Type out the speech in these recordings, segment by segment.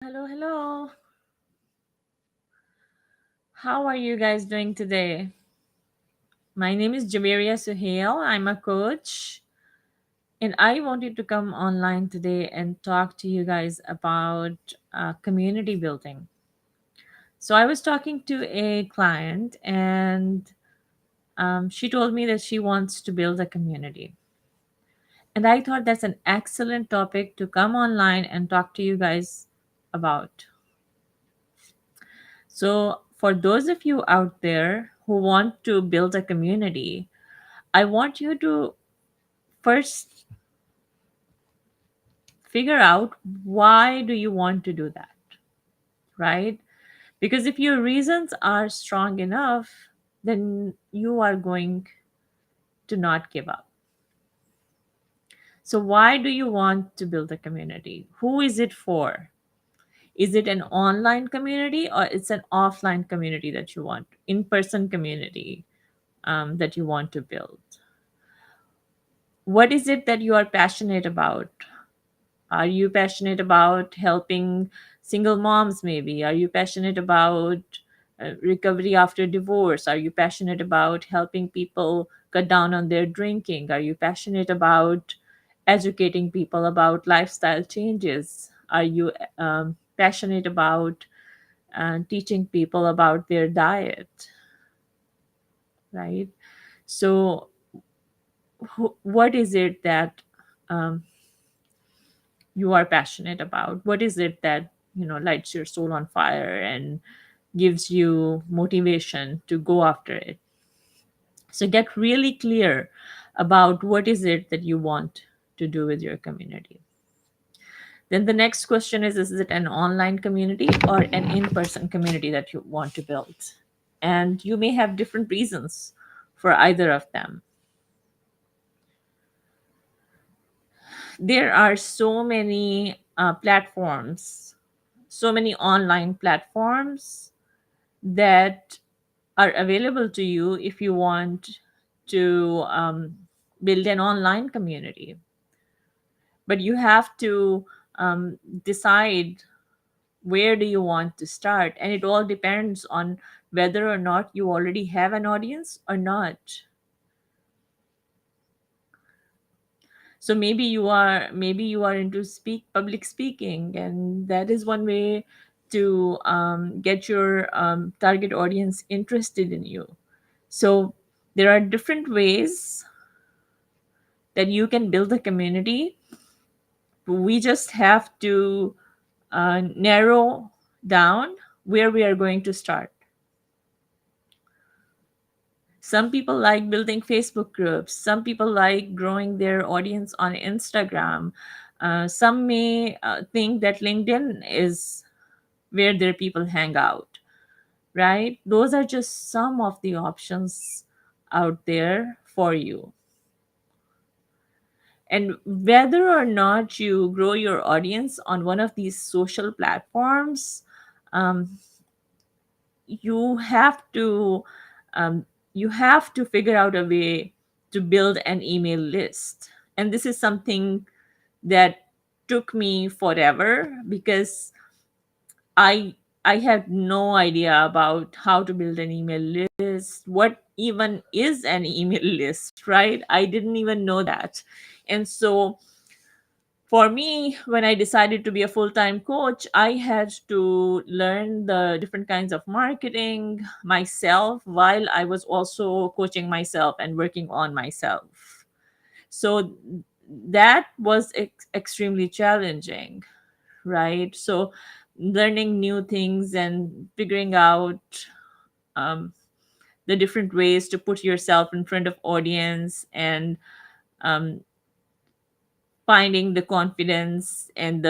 Hello, hello. How are you guys doing today? My name is Jameria Suhail. I'm a coach, and I wanted to come online today and talk to you guys about community building. So, I was talking to a client, and she told me that she wants to build a community. And I thought that's an excellent topic to come online and talk to you guys about. So, for those of you out there who want to build a community, I want you to first figure out why do you want to do that, right? Because if your reasons are strong enough, then you are going to not give up. So why do you want to build a community? Who is it for? Is it an online community or it's an offline community that you want, in-person community that you want to build? What is it that you are passionate about? Are you passionate about helping single moms, maybe? Are you passionate about recovery after divorce? Are you passionate about helping people cut down on their drinking? Are you passionate about educating people about lifestyle changes? Are you passionate about teaching people about their diet, right? So, what is it that um, you are passionate about? What is it that lights your soul on fire and gives you motivation to go after it? So get really clear about what is it that you want to do with your community. Then the next question is it an online community or an in-person community that you want to build? And you may have different reasons for either of them. There are so many platforms, so many online platforms that are available to you if you want to build an online community. But you have to decide where do you want to start, and it all depends on whether or not you already have an audience or not. So maybe you are into public speaking, and that is one way to get your target audience interested in you. So there are different ways that you can build a community. We just have to narrow down where we are going to start. Some people like building Facebook groups. Some people like growing their audience on Instagram. Some may think that LinkedIn is where their people hang out, right? Those are just some of the options out there for you. And whether or not you grow your audience on one of these social platforms, um, you have to you have to figure out a way to build an email list. And this is something that took me forever because i I had no idea about how to build an email list, what even is an email list, right? I didn't even know that. And so for me, when I decided to be a full-time coach, I had to learn the different kinds of marketing myself while I was also coaching myself and working on myself. So that was extremely challenging, right? So learning new things and figuring out um, the different ways to put yourself in front of audience, and um, finding the confidence and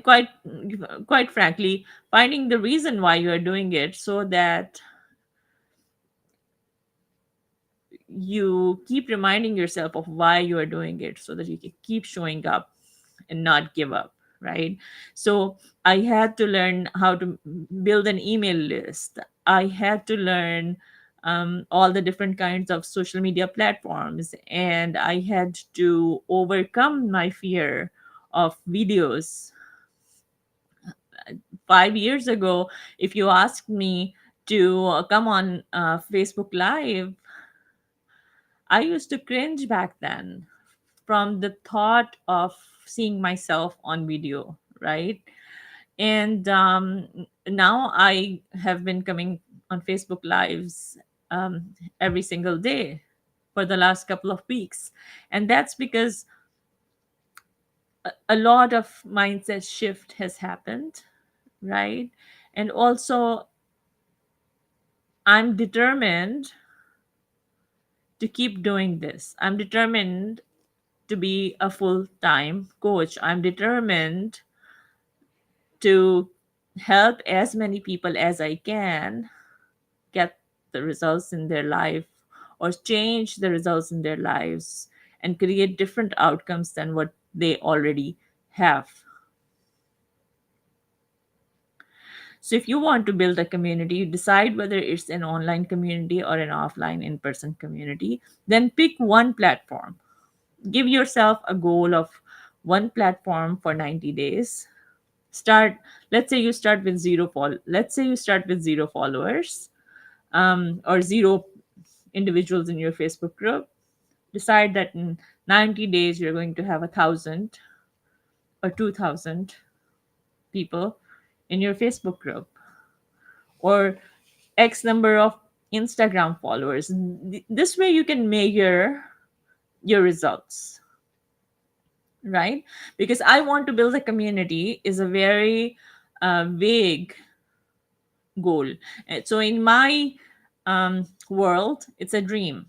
quite frankly finding the reason why you are doing it, so that you keep reminding yourself of why you are doing it, so that you can keep showing up and not give up, right? So I had to learn how to build an email list. I had to learn all the different kinds of social media platforms, and I had to overcome my fear of videos. 5 years ago, if you asked me to come on Facebook Live, I used to cringe back then from the thought of seeing myself on video, right? And now I have been coming on Facebook Lives every single day for the last couple of weeks. And that's because a lot of mindset shift has happened, right? And also, I'm determined to keep doing this. I'm determined to be a full time coach. I'm determined to help as many people as I can get the results in their life or change the results in their lives and create different outcomes than what they already have. So, if you want to build a community, you decide whether it's an online community or an offline in person community, then pick one platform. Give yourself a goal of one platform for 90 days. Start, let's say you start with let's say you start with zero followers, or zero individuals in your Facebook group. Decide that in 90 days you're going to have 1,000 or 2,000 people in your Facebook group, or X number of Instagram followers. This way you can measure your results, right? Because I want to build a community is a very vague goal. So in my world, it's a dream,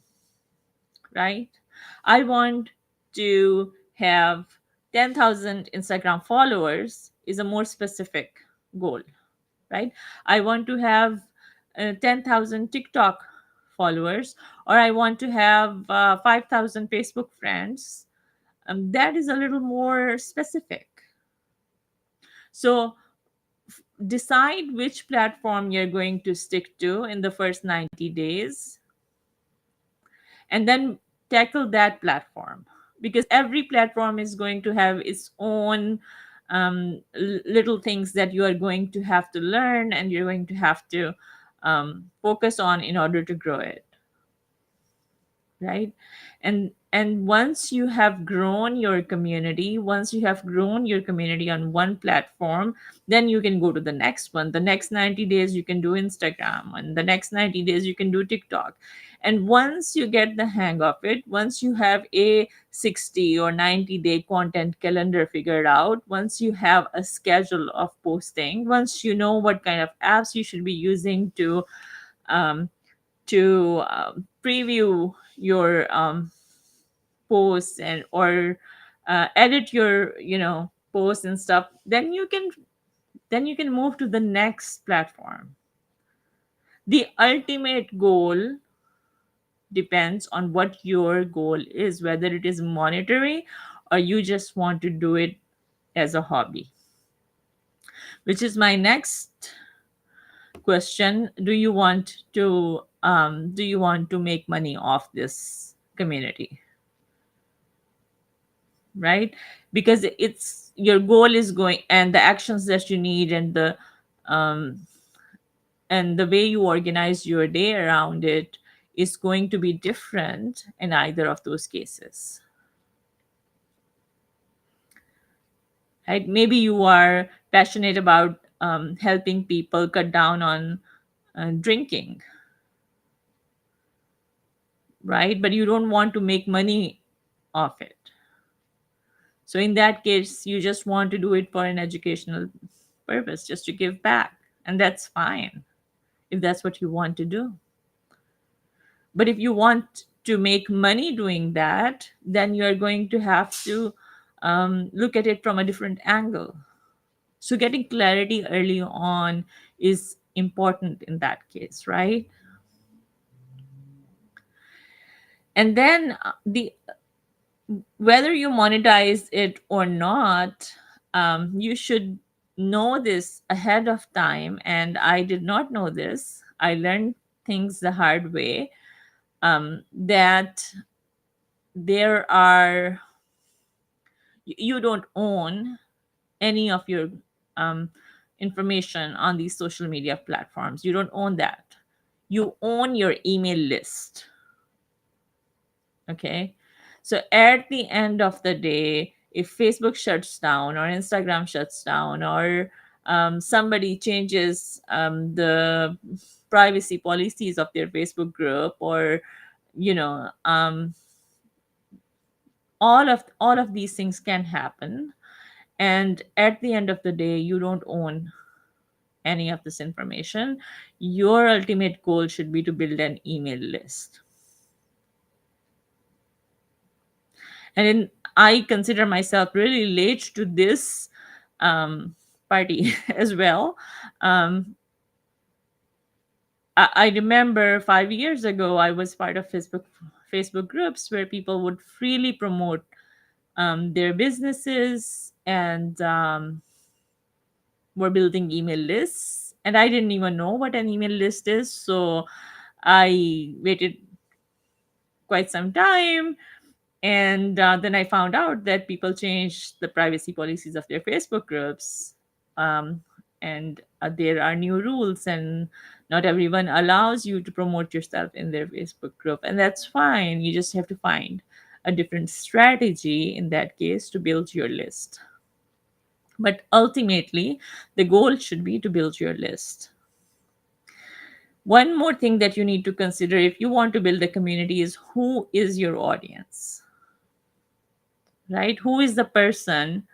right? I want to have 10,000 Instagram followers is a more specific goal, right? I want to have 10,000 TikTok followers, or I want to have 5,000 Facebook friends. That is a little more specific. So decide which platform you're going to stick to in the first 90 days, and then tackle that platform, because every platform is going to have its own little things that you are going to have to learn and you're going to have to focus on in order to grow it, right? And once you have grown your community, once you have grown your community on one platform, then you can go to the next one. The next 90 days you can do Instagram, and the next 90 days you can do TikTok. And once you get the hang of it, once you have a 60 or 90-day content calendar figured out, once you have a schedule of posting, once you know what kind of apps you should be using um, to preview your posts and or edit your posts and stuff, then you can move to the next platform. The ultimate goal depends on what your goal is, whether it is monetary or you just want to do it as a hobby, which is my next question. Do you want to make money off this community, right? Because it's your goal is going, and the actions that you need, um and the way you organize your day around it is going to be different in either of those cases, right? Maybe you are passionate about helping people cut down on drinking, right? But you don't want to make money off it. So in that case, you just want to do it for an educational purpose, just to give back. And that's fine if that's what you want to do. But if you want to make money doing that, then you're going to have to look at it from a different angle. So getting clarity early on is important in that case, right? And then the whether you monetize it or not, you should know this ahead of time. And I did not know this. I learned things the hard way, that there are you don't own any of your um, information on these social media platforms. You don't own that. You own your email list. Okay. So at the end of the day, if Facebook shuts down or Instagram shuts down or somebody changes the privacy policies of their Facebook group, or you know all of these things can happen, and at the end of the day you don't own any of this information. Your ultimate goal should be to build an email list. And then I consider myself really late to this party as well. um, I remember 5 years ago I was part of Facebook groups where people would freely promote their businesses, and were building email lists, and I didn't even know what an email list is. So I waited quite some time, and then I found out that people changed the privacy policies of their Facebook groups, um, and there are new rules, and not everyone allows you to promote yourself in their Facebook group, and that's fine. You just have to find a different strategy in that case to build your list. But ultimately, the goal should be to build your list. One more thing that you need to consider if you want to build a community is, who is your audience, right? Who is the person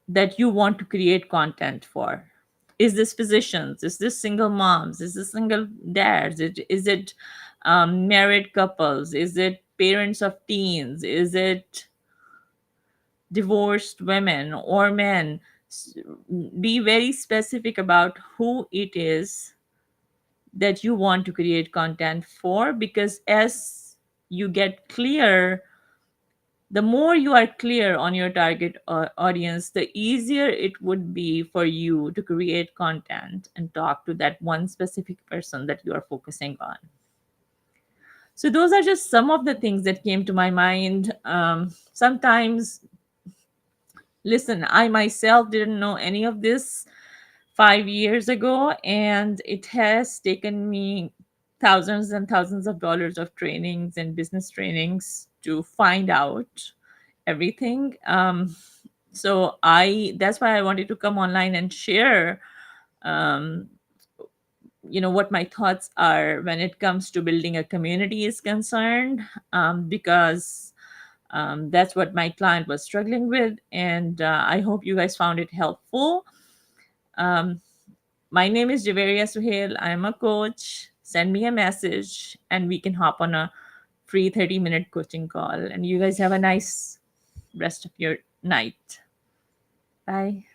that you want to create content for? Is this physicians? Is this single moms? Is this single dads? Is it married couples? Is it parents of teens? Is it divorced women or men? Be very specific about who it is that you want to create content for, because as you get clear, the more you are clear on your target audience, the easier it would be for you to create content and talk to that one specific person that you are focusing on. So those are just some of the things that came to my mind. Sometimes, listen, I myself didn't know any of this 5 years ago, and it has taken me thousands and thousands of dollars of trainings and business trainings to find out everything. So that's why I wanted to come online and share um, what my thoughts are when it comes to building a community is concerned, because that's what my client was struggling with, and I hope you guys found it helpful. um, my name is Javeria Suhail. I'm a coach. Send me a message and we can hop on a free 30-minute coaching call. And you guys have a nice rest of your night. Bye.